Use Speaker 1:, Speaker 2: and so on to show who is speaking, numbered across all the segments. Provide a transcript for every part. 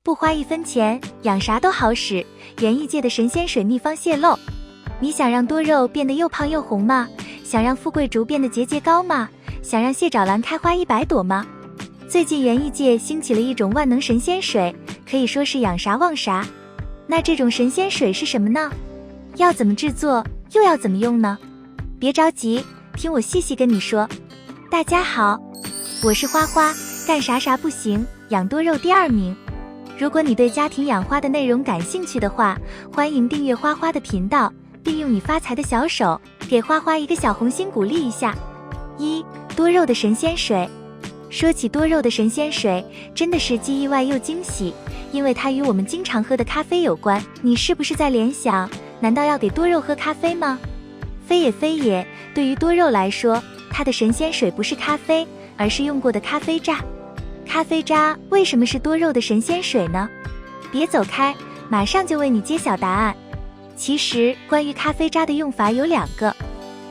Speaker 1: 不花1分钱，养啥都好使。园艺界的神仙水秘方泄露。你想让多肉变得又胖又红吗？想让富贵竹变得节节高吗？想让蟹爪兰开花100朵吗？最近园艺界兴起了一种万能神仙水，可以说是养啥旺啥。那这种神仙水是什么呢？要怎么制作，又要怎么用呢？别着急，听我细细跟你说。大家好，我是花花，干啥啥不行，养多肉第2名。如果你对家庭养花的内容感兴趣的话，欢迎订阅花花的频道，并用你发财的小手给花花一个小红心鼓励一下。多肉的神仙水。说起多肉的神仙水，真的是既意外又惊喜，因为它与我们经常喝的咖啡有关。你是不是在联想，难道要给多肉喝咖啡吗？非也非也，对于多肉来说，它的神仙水不是咖啡，而是用过的咖啡渣。咖啡渣为什么是多肉的神仙水呢？别走开，马上就为你揭晓答案。其实关于咖啡渣的用法有2个。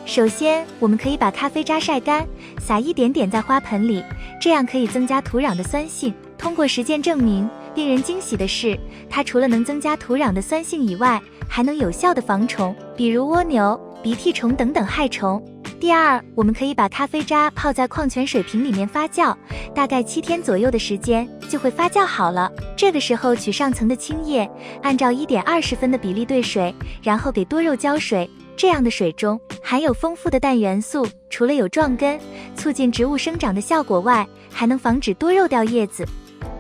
Speaker 1: 首先，我们可以把咖啡渣晒干，撒一点点在花盆里，这样可以增加土壤的酸性。通过实践证明，令人惊喜的是，它除了能增加土壤的酸性以外，还能有效的防虫，比如蜗牛、鼻涕虫等等害虫。第二，我们可以把咖啡渣泡在矿泉水瓶里面发酵，大概7天左右的时间就会发酵好了。这个时候取上层的青叶，按照1:20分的比例兑水，然后给多肉浇水。这样的水中含有丰富的氮元素，除了有壮根、促进植物生长的效果外，还能防止多肉掉叶子。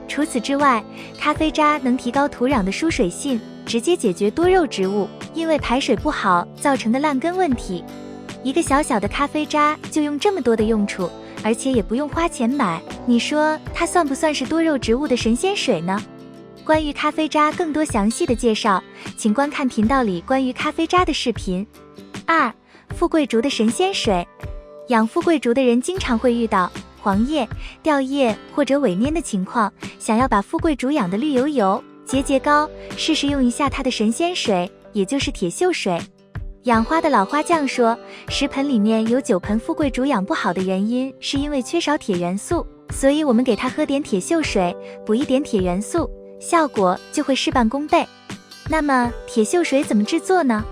Speaker 1: 除此之外，咖啡渣能提高土壤的疏水性，直接解决多肉植物因为排水不好造成的烂根问题。一个小小的咖啡渣就用这么多的用处，而且也不用花钱买，你说它算不算是多肉植物的神仙水呢？关于咖啡渣更多详细的介绍，请观看频道里关于咖啡渣的视频。富贵竹的神仙水。养富贵竹的人经常会遇到黄叶、掉叶或者萎蔫的情况，想要把富贵竹养得绿油油、节节高，试试用一下它的神仙水，也就是铁锈水。养花的老花匠说，10盆里面有9盆富贵竹养不好的原因是因为缺少铁元素，所以我们给它喝点铁锈水，补一点铁元素，效果就会事半功倍。那么铁锈水怎么制作呢？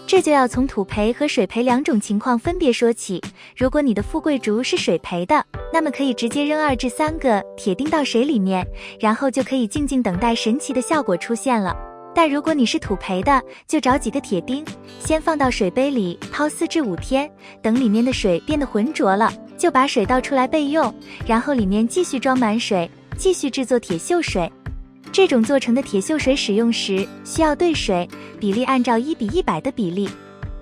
Speaker 1: 这就要从土培和水培2种情况分别说起。如果你的富贵竹是水培的，那么可以直接扔2至3个铁钉到水里面，然后就可以静静等待神奇的效果出现了。但如果你是土培的，就找几个铁钉，先放到水杯里泡4至5天，等里面的水变得浑浊了，就把水倒出来备用，然后里面继续装满水，继续制作铁锈水。这种做成的铁锈水使用时需要兑水，比例按照1:100的比例。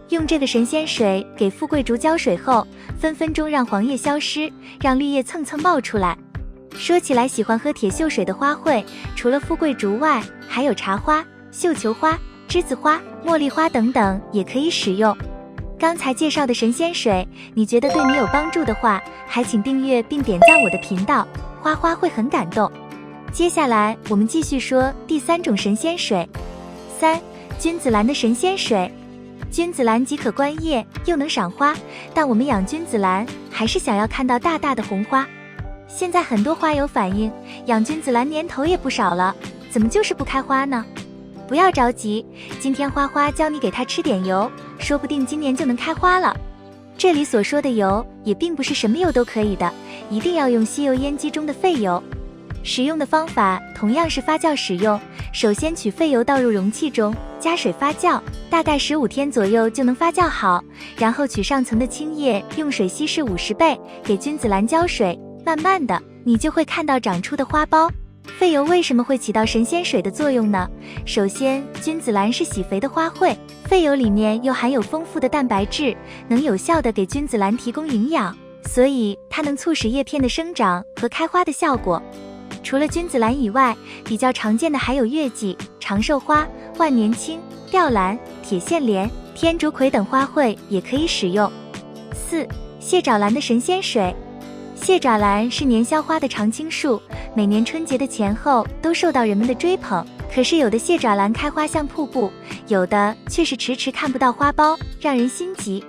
Speaker 1: 用这个神仙水给富贵竹浇水后，分分钟让黄叶消失，让绿叶蹭蹭冒出来。说起来，喜欢喝铁锈水的花卉，除了富贵竹外，还有茶花、绣球花、栀子花、茉莉花等等也可以使用。刚才介绍的神仙水，你觉得对你有帮助的话，还请订阅并点赞我的频道，花花会很感动。接下来我们继续说第3种神仙水。君子兰的神仙水。君子兰既可观叶，又能赏花，但我们养君子兰还是想要看到大大的红花。现在很多花友反映，养君子兰年头也不少了，怎么就是不开花呢？不要着急，今天花花教你给它吃点油，说不定今年就能开花了。这里所说的油也并不是什么油都可以的，一定要用吸油烟机中的废油。使用的方法同样是发酵使用，首先取废油倒入容器中，加水发酵，大概15天左右就能发酵好，然后取上层的青叶，用水稀释50倍，给君子兰浇水，慢慢的你就会看到长出的花苞。废油为什么会起到神仙水的作用呢？首先，君子兰是喜肥的花卉，废油里面又含有丰富的蛋白质，能有效的给君子兰提供营养，所以它能促使叶片的生长和开花的效果。除了君子兰以外，比较常见的还有月季、长寿花、万年青、吊兰、铁线莲、天竺葵等花卉也可以使用。蟹爪兰的神仙水。蟹爪兰是年宵花的常青树，每年春节的前后都受到人们的追捧。可是有的蟹爪兰开花像瀑布，有的却是迟迟看不到花苞，让人心急。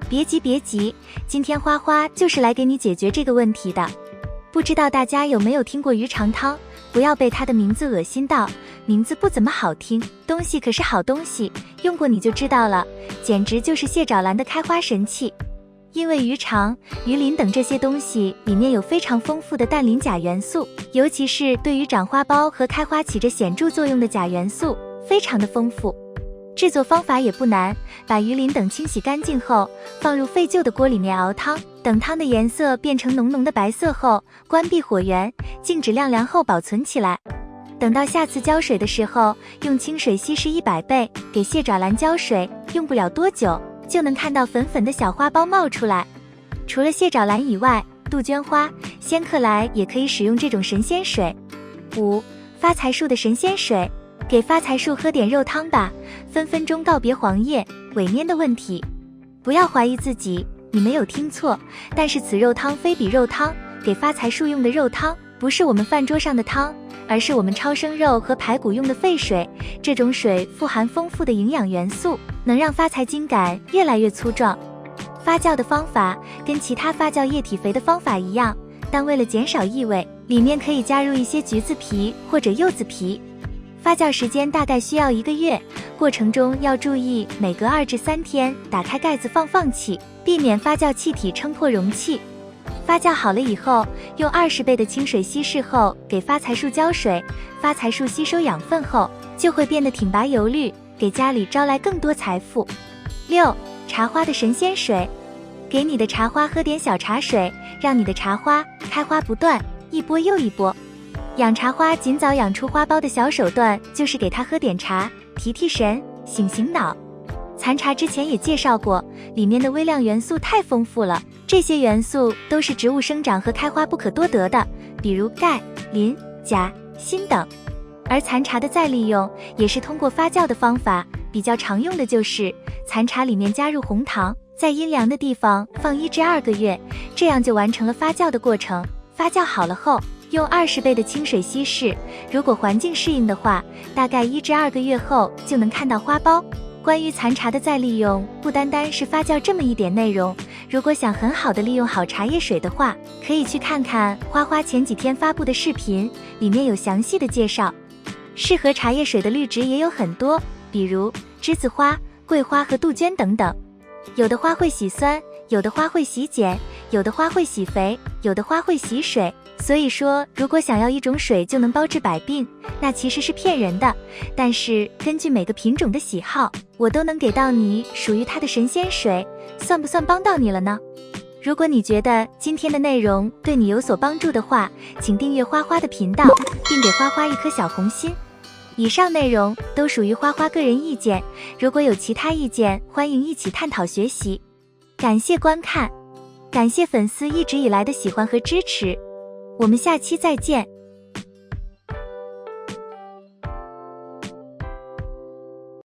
Speaker 1: 别急，今天花花就是来给你解决这个问题的。不知道大家有没有听过鱼肠汤？不要被它的名字恶心到，名字不怎么好听，东西可是好东西，用过你就知道了，简直就是蟹爪兰的开花神器。因为鱼肠、鱼鳞等这些东西里面有非常丰富的氮磷钾元素，尤其是对于长花苞和开花起着显著作用的钾元素，非常的丰富。制作方法也不难，把鱼鳞等清洗干净后，放入废旧的锅里面熬汤，等汤的颜色变成浓浓的白色后，关闭火源，静止晾凉后保存起来。等到下次浇水的时候，用清水稀释100倍，给蟹爪兰浇水，用不了多久，就能看到粉粉的小花苞冒出来。除了蟹爪兰以外，杜鹃花、仙客来也可以使用这种神仙水。5. 发财树的神仙水，给发财树喝点肉汤吧，分分钟告别黄叶、萎蔫的问题。不要怀疑自己，你没有听错，但是此肉汤非彼肉汤，给发财树用的肉汤，不是我们饭桌上的汤，而是我们焯生肉和排骨用的沸水。这种水富含丰富的营养元素，能让发财茎秆越来越粗壮。发酵的方法跟其他发酵液体肥的方法一样，但为了减少异味，里面可以加入一些橘子皮或者柚子皮。发酵时间大概需要1个月，过程中要注意每隔2至3天打开盖子放气，避免发酵气体撑破容器。发酵好了以后，用20倍的清水稀释后给发财树浇水，发财树吸收养分后就会变得挺拔油绿，给家里招来更多财富。6. 茶花的神仙水，给你的茶花喝点小茶水，让你的茶花开花不断，一波又一波。养茶花尽早养出花苞的小手段就是给它喝点茶，提神，醒脑。残茶之前也介绍过，里面的微量元素太丰富了，这些元素都是植物生长和开花不可多得的，比如钙、磷、钾、锌等。而残茶的再利用也是通过发酵的方法，比较常用的就是残茶里面加入红糖，在阴凉的地方放1至2个月，这样就完成了发酵的过程。发酵好了后，用20倍的清水稀释，如果环境适应的话，大概1至2个月后就能看到花苞。关于残茶的再利用，不单单是发酵这么一点内容，如果想很好的利用好茶叶水的话，可以去看看花花前几天发布的视频，里面有详细的介绍。适合茶叶水的绿植也有很多，比如栀子花、桂花和杜鹃等等。有的花会洗酸，有的花会洗碱，有的花会洗肥，有的花会洗水。所以说，如果想要一种水就能包治百病，那其实是骗人的。但是根据每个品种的喜好，我都能给到你属于它的神仙水，算不算帮到你了呢？如果你觉得今天的内容对你有所帮助的话，请订阅花花的频道，并给花花一颗小红心。以上内容都属于花花个人意见，如果有其他意见，欢迎一起探讨学习。感谢观看，感谢粉丝一直以来的喜欢和支持，我们下期再见。